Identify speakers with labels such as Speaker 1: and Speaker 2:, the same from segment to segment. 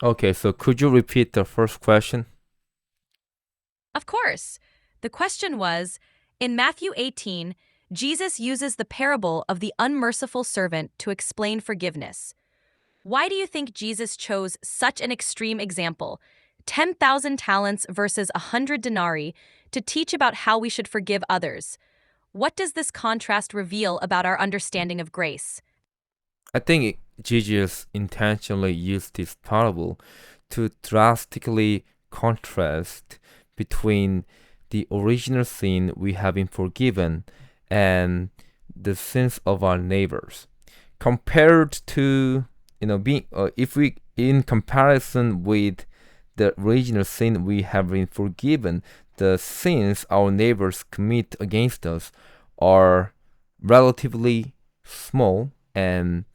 Speaker 1: Okay, so could you repeat the first question?
Speaker 2: Of course. The question was, in Matthew 18, Jesus uses the parable of the unmerciful servant to explain forgiveness. Why do you think Jesus chose such an extreme example, 10,000 talents versus 100 denarii, to teach about how we should forgive others? What does this contrast reveal about our understanding of grace?
Speaker 1: I think Jesus intentionally used this parable to drastically contrast between the original sin we have been forgiven and the sins of our neighbors. Compared to, being if we in comparison with the original sin we have been forgiven, the sins our neighbors commit against us are relatively small and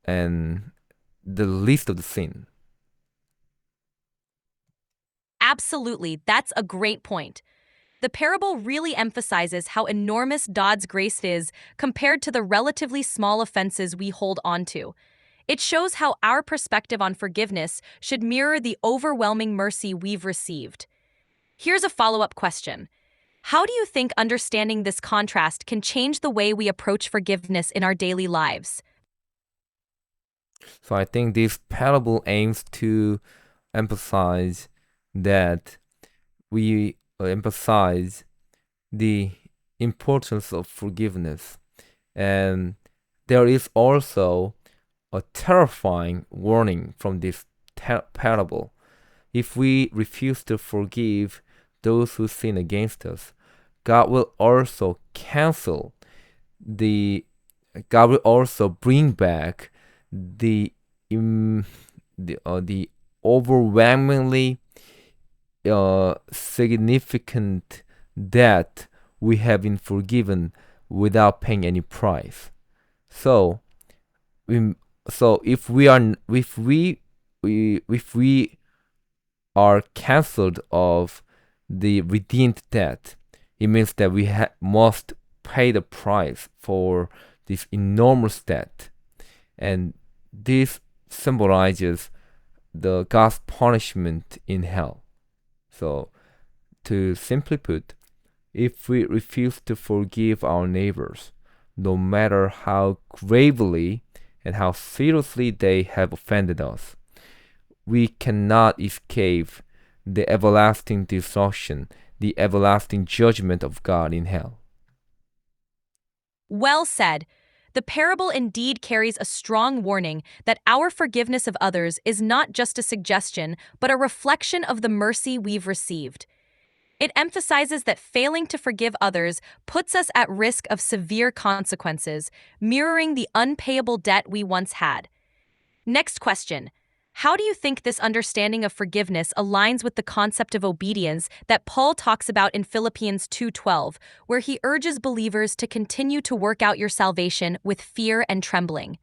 Speaker 1: the least of the sin.
Speaker 2: Absolutely, that's a great point. The parable really emphasizes how enormous God's grace is compared to the relatively small offenses we hold on to. It shows how our perspective on forgiveness should mirror the overwhelming mercy we've received. Here's a follow up question. How do you think understanding this contrast can change the way we approach forgiveness in our daily lives?
Speaker 1: So I think this parable aims to emphasize that we emphasize the importance of forgiveness. And there is also a terrifying warning from this parable. If we refuse to forgive those who sin against us, God will also cancel the God will also bring back the the overwhelmingly significant debt we have been forgiven without paying any price. So, we, so if we are cancelled of the redeemed debt, it means that we must pay the price for this enormous debt, and this symbolizes the God's punishment in hell. So, to simply put, if we refuse to forgive our neighbors, no matter how gravely and how seriously they have offended us, we cannot escape the everlasting destruction, the everlasting judgment of God in hell.
Speaker 2: Well said. The parable indeed carries a strong warning that our forgiveness of others is not just a suggestion, but a reflection of the mercy we've received. It emphasizes that failing to forgive others puts us at risk of severe consequences, mirroring the unpayable debt we once had. Next question. How do you think this understanding of forgiveness aligns with the concept of obedience that Paul talks about in Philippians 2:12, where he urges believers to continue to work out your salvation with fear and trembling?